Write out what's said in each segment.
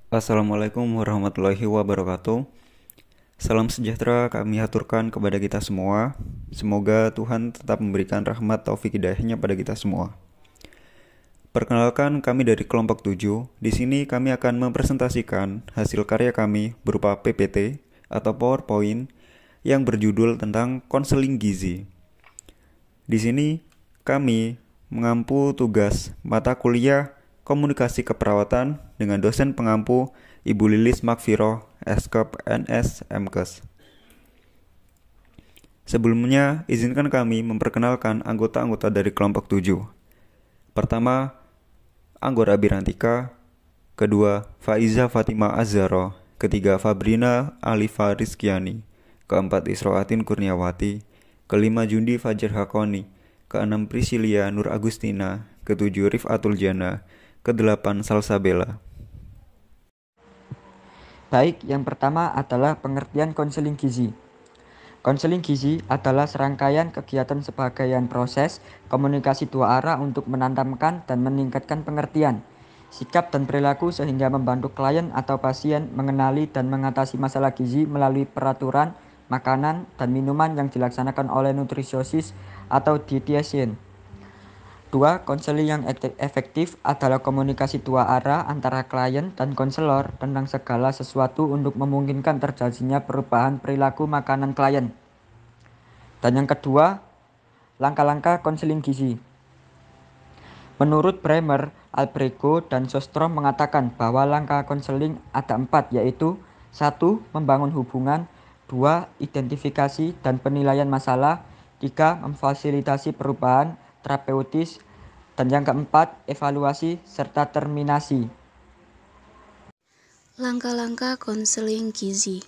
Assalamualaikum warahmatullahi wabarakatuh. Salam sejahtera kami haturkan kepada kita semua. Semoga Tuhan tetap memberikan rahmat taufik hidayahnya pada kita semua. Perkenalkan, kami dari kelompok 7. Di sini kami akan mempresentasikan hasil karya kami berupa PPT atau PowerPoint yang berjudul tentang konseling gizi. Di sini kami mengampu tugas mata kuliah Komunikasi Keperawatan dengan dosen pengampu Ibu Lilis Makfiroh, Eskop NS Mkes. Sebelumnya, izinkan kami memperkenalkan anggota-anggota dari kelompok 7. Pertama, Anggora Birantika. Kedua, Faiza Fatima Azzaro. Ketiga, Fabrina Alifa Rizkiani. Keempat, Isroatin Kurniawati. Kelima, Jundi Fajar Hakoni. Keenam, Priscilia Nur Agustina. Ketujuh, Rifatul Jana. Kedelapan, Salsabella. Baik, yang pertama adalah pengertian konseling gizi. Konseling gizi adalah serangkaian kegiatan sebagai proses komunikasi dua arah untuk menanamkan dan meningkatkan pengertian, sikap dan perilaku sehingga membantu klien atau pasien mengenali dan mengatasi masalah gizi melalui peraturan, makanan, dan minuman yang dilaksanakan oleh nutrisiosis atau dietitian. 2. Konseling yang efektif adalah komunikasi dua arah antara klien dan konselor tentang segala sesuatu untuk memungkinkan terjadinya perubahan perilaku makanan klien. Dan yang kedua, langkah-langkah konseling gizi. Menurut Bremer, Albrego, dan Sostrom mengatakan bahwa langkah konseling ada 4, yaitu 1. Membangun hubungan. 2. Identifikasi dan penilaian masalah. 3. Memfasilitasi perubahan terapeutis. Dan yang keempat, evaluasi serta terminasi. Langkah-langkah konseling gizi.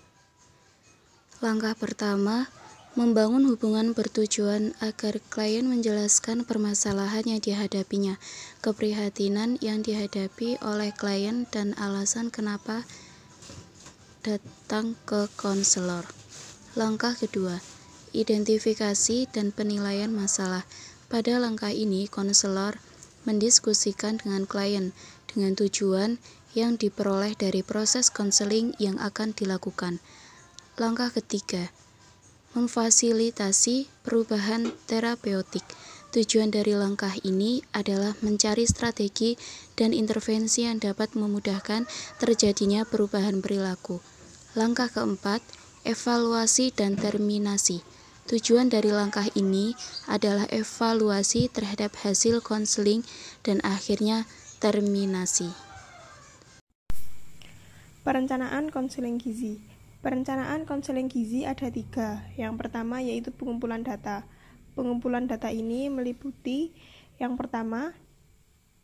Langkah pertama, membangun hubungan bertujuan agar klien menjelaskan permasalahan yang dihadapinya, keprihatinan yang dihadapi oleh klien, dan alasan kenapa datang ke konselor. Langkah kedua, identifikasi dan penilaian masalah. Pada langkah ini, konselor mendiskusikan dengan klien dengan tujuan yang diperoleh dari proses konseling yang akan dilakukan. Langkah ketiga, memfasilitasi perubahan terapeutik. Tujuan dari langkah ini adalah mencari strategi dan intervensi yang dapat memudahkan terjadinya perubahan perilaku. Langkah keempat, evaluasi dan terminasi. Tujuan dari langkah ini adalah evaluasi terhadap hasil konseling dan akhirnya terminasi. Perencanaan konseling gizi. Perencanaan konseling gizi ada 3. Yang pertama yaitu pengumpulan data. Pengumpulan data ini meliputi yang pertama,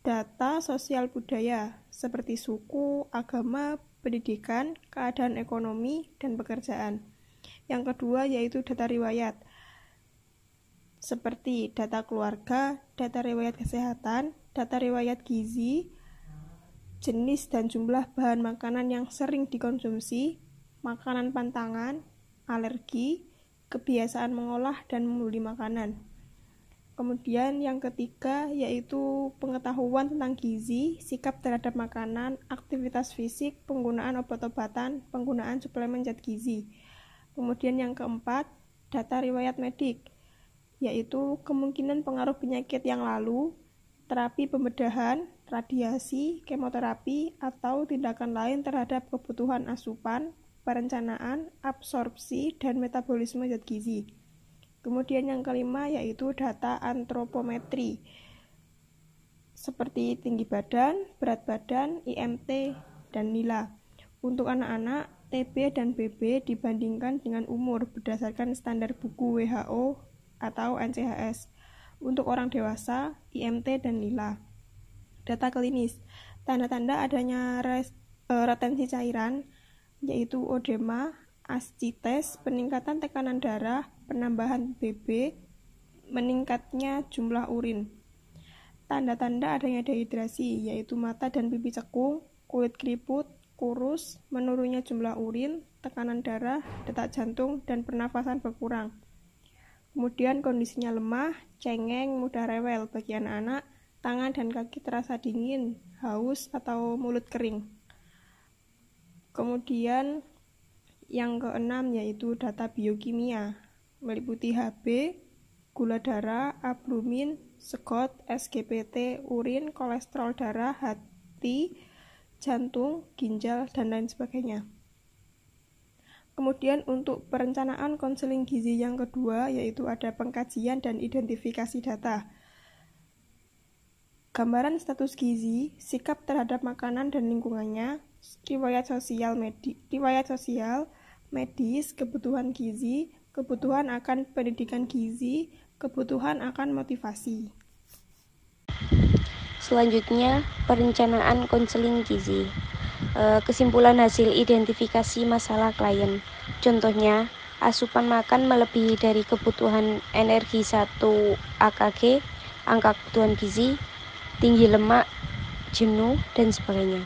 data sosial budaya seperti suku, agama, pendidikan, keadaan ekonomi, dan pekerjaan. Yang kedua yaitu data riwayat, seperti data keluarga, data riwayat kesehatan, data riwayat gizi, jenis dan jumlah bahan makanan yang sering dikonsumsi, makanan pantangan, alergi, kebiasaan mengolah dan membeli makanan. Kemudian yang ketiga yaitu pengetahuan tentang gizi, sikap terhadap makanan, aktivitas fisik, penggunaan obat-obatan, penggunaan suplemen zat gizi. Kemudian yang keempat, data riwayat medik, yaitu kemungkinan pengaruh penyakit yang lalu, terapi pembedahan, radiasi, kemoterapi, atau tindakan lain terhadap kebutuhan asupan, perencanaan, absorpsi, dan metabolisme zat gizi. Kemudian yang kelima yaitu data antropometri, seperti tinggi badan, berat badan, IMT, dan nila. Untuk anak-anak, TB dan BB dibandingkan dengan umur berdasarkan standar buku WHO atau NCHS. Untuk orang dewasa, IMT dan nila. Data klinis, tanda-tanda adanya retensi cairan, yaitu odema, ascites, peningkatan tekanan darah, penambahan BB, meningkatnya jumlah urin. Tanda-tanda adanya dehidrasi, yaitu mata dan pipi cekung, kulit keriput, kurus, menurunnya jumlah urin, tekanan darah, detak jantung, dan pernafasan berkurang. Kemudian kondisinya lemah, cengeng, mudah rewel bagi anak-anak, tangan dan kaki terasa dingin, haus, atau mulut kering. Kemudian yang keenam yaitu data biokimia, meliputi Hb, gula darah, albumin, segot, SGPT, urin, kolesterol darah, hati, jantung, ginjal, dan lain sebagainya. Kemudian untuk perencanaan konseling gizi yang kedua yaitu ada pengkajian dan identifikasi data. Gambaran status gizi, sikap terhadap makanan dan lingkungannya, riwayat sosial, medis, kebutuhan gizi, kebutuhan akan pendidikan gizi, kebutuhan akan motivasi. Selanjutnya, perencanaan konseling gizi. Kesimpulan hasil identifikasi masalah klien. Contohnya, asupan makan melebihi dari kebutuhan energi 1 AKG, angka kebutuhan gizi, tinggi lemak, jenuh, dan sebagainya.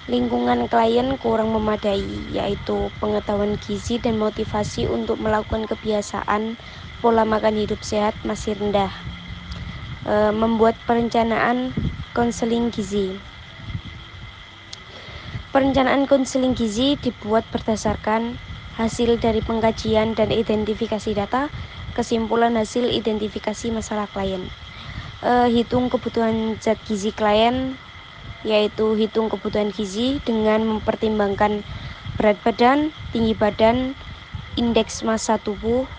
Lingkungan klien kurang memadai, yaitu pengetahuan gizi dan motivasi untuk melakukan kebiasaan pola makan hidup sehat masih rendah. Membuat perencanaan konseling gizi. Perencanaan konseling gizi dibuat berdasarkan hasil dari pengkajian dan identifikasi data, kesimpulan hasil identifikasi masalah klien. Hitung kebutuhan zat gizi klien, yaitu hitung kebutuhan gizi dengan mempertimbangkan berat badan, tinggi badan, indeks massa tubuh,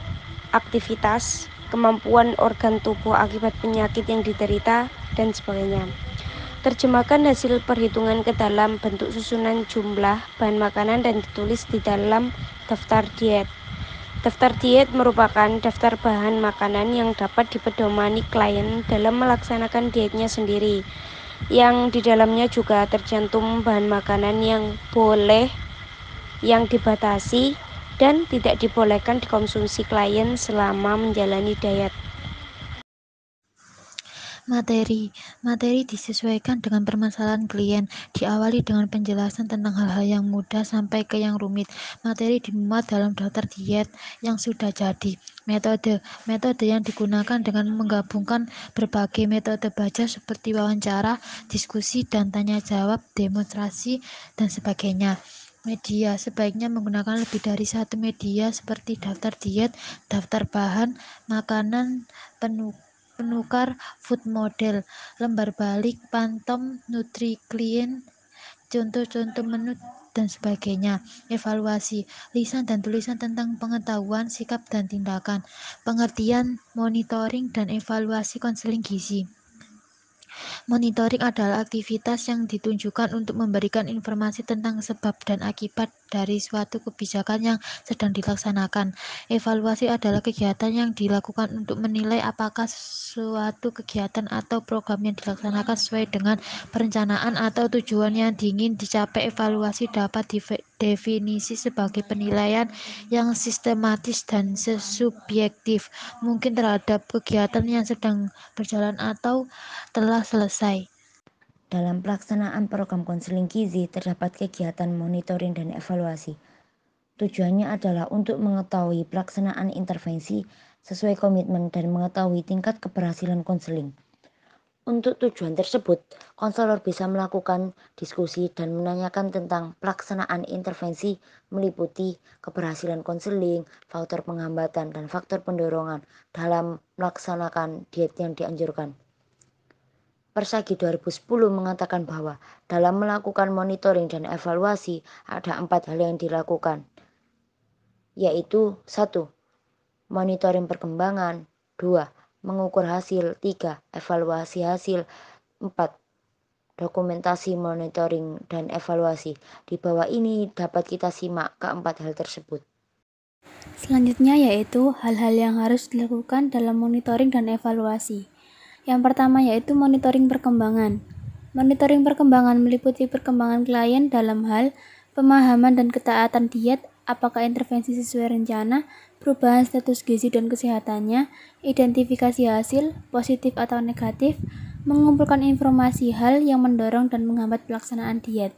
aktivitas, kemampuan organ tubuh akibat penyakit yang diderita, dan sebagainya. Terjemahkan hasil perhitungan ke dalam bentuk susunan jumlah bahan makanan dan ditulis di dalam daftar diet. Daftar diet merupakan daftar bahan makanan yang dapat dipedomani klien dalam melaksanakan dietnya sendiri, yang di dalamnya juga tercantum bahan makanan yang boleh, yang dibatasi, dan tidak dibolehkan dikonsumsi klien selama menjalani diet. Materi disesuaikan dengan permasalahan klien, diawali dengan penjelasan tentang hal-hal yang mudah sampai ke yang rumit. Materi dimuat dalam daftar diet yang sudah jadi. Metode yang digunakan dengan menggabungkan berbagai metode baca seperti wawancara, diskusi, dan tanya jawab, demonstrasi, dan sebagainya. Media sebaiknya menggunakan lebih dari satu media seperti daftar diet, daftar bahan makanan, penukar food model, lembar balik, pantom, NutriClient, contoh-contoh menu, dan sebagainya. Evaluasi, lisan dan tulisan tentang pengetahuan, sikap, dan tindakan. Pengertian, monitoring, dan evaluasi konseling gizi. Monitoring adalah aktivitas yang ditunjukkan untuk memberikan informasi tentang sebab dan akibat dari suatu kebijakan yang sedang dilaksanakan. Evaluasi adalah kegiatan yang dilakukan untuk menilai apakah suatu kegiatan atau program yang dilaksanakan sesuai dengan perencanaan atau tujuan yang ingin dicapai. Evaluasi dapat definisi sebagai penilaian yang sistematis dan subjektif mungkin terhadap kegiatan yang sedang berjalan atau telah selesai. Dalam pelaksanaan program konseling gizi terdapat kegiatan monitoring dan evaluasi. Tujuannya adalah untuk mengetahui pelaksanaan intervensi sesuai komitmen dan mengetahui tingkat keberhasilan konseling. Untuk tujuan tersebut, konselor bisa melakukan diskusi dan menanyakan tentang pelaksanaan intervensi meliputi keberhasilan konseling, faktor penghambatan, dan faktor pendorongan dalam melaksanakan diet yang dianjurkan. Persagi 2010 mengatakan bahwa dalam melakukan monitoring dan evaluasi ada 4 hal yang dilakukan, yaitu 1. Monitoring perkembangan, 2. Mengukur hasil, 3. Evaluasi hasil, 4. Dokumentasi monitoring dan evaluasi. Di bawah ini dapat kita simak keempat hal tersebut. Selanjutnya yaitu hal-hal yang harus dilakukan dalam monitoring dan evaluasi. Yang pertama yaitu monitoring perkembangan. Monitoring perkembangan meliputi perkembangan klien dalam hal pemahaman dan ketaatan diet, apakah intervensi sesuai rencana, perubahan status gizi dan kesehatannya, identifikasi hasil, positif atau negatif, mengumpulkan informasi hal yang mendorong dan menghambat pelaksanaan diet.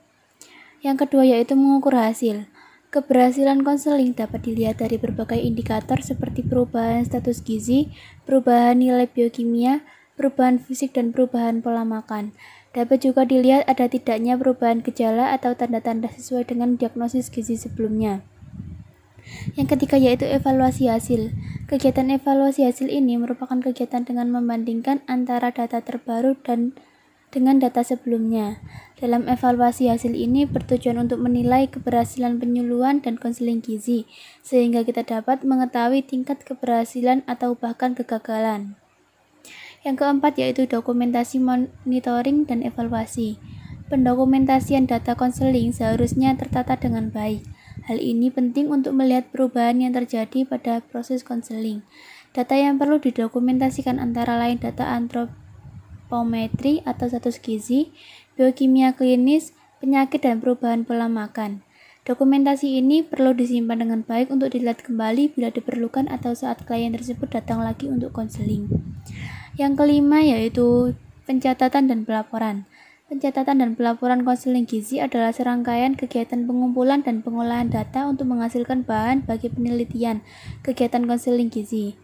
Yang kedua yaitu mengukur hasil. Keberhasilan konseling dapat dilihat dari berbagai indikator seperti perubahan status gizi, perubahan nilai biokimia, perubahan fisik, dan perubahan pola makan. Dapat juga dilihat ada tidaknya perubahan gejala atau tanda-tanda sesuai dengan diagnosis gizi sebelumnya. Yang ketiga yaitu evaluasi hasil. Kegiatan evaluasi hasil ini merupakan kegiatan dengan membandingkan antara data terbaru dan dengan data sebelumnya. Dalam evaluasi hasil ini bertujuan untuk menilai keberhasilan penyuluhan dan konseling gizi, sehingga kita dapat mengetahui tingkat keberhasilan atau bahkan kegagalan. Yang keempat yaitu dokumentasi monitoring dan evaluasi. Pendokumentasian data konseling seharusnya tertata dengan baik. Hal ini penting untuk melihat perubahan yang terjadi pada proses konseling. Data yang perlu didokumentasikan antara lain data antropometri atau status gizi, biokimia klinis, penyakit dan perubahan pola makan. Dokumentasi ini perlu disimpan dengan baik untuk dilihat kembali bila diperlukan atau saat klien tersebut datang lagi untuk konseling. Yang kelima yaitu pencatatan dan pelaporan. Pencatatan dan pelaporan konseling gizi adalah serangkaian kegiatan pengumpulan dan pengolahan data untuk menghasilkan bahan bagi penelitian kegiatan konseling gizi.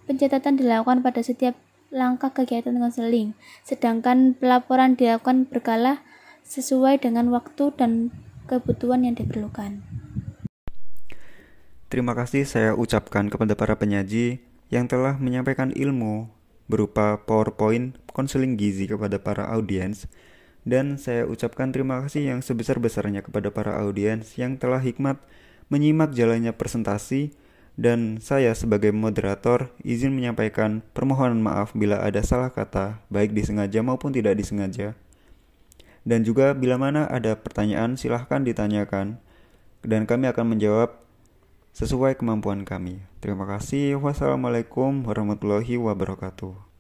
Pencatatan dilakukan pada setiap langkah kegiatan konseling, sedangkan pelaporan dilakukan berkala sesuai dengan waktu dan kebutuhan yang diperlukan. Terima kasih saya ucapkan kepada para penyaji yang telah menyampaikan ilmu berupa PowerPoint konseling gizi kepada para audiens, dan saya ucapkan terima kasih yang sebesar-besarnya kepada para audiens yang telah hikmat menyimak jalannya presentasi, dan saya sebagai moderator izin menyampaikan permohonan maaf bila ada salah kata baik disengaja maupun tidak disengaja. Dan juga bila mana ada pertanyaan silahkan ditanyakan dan kami akan menjawab sesuai kemampuan kami. Terima kasih. Wassalamualaikum warahmatullahi wabarakatuh.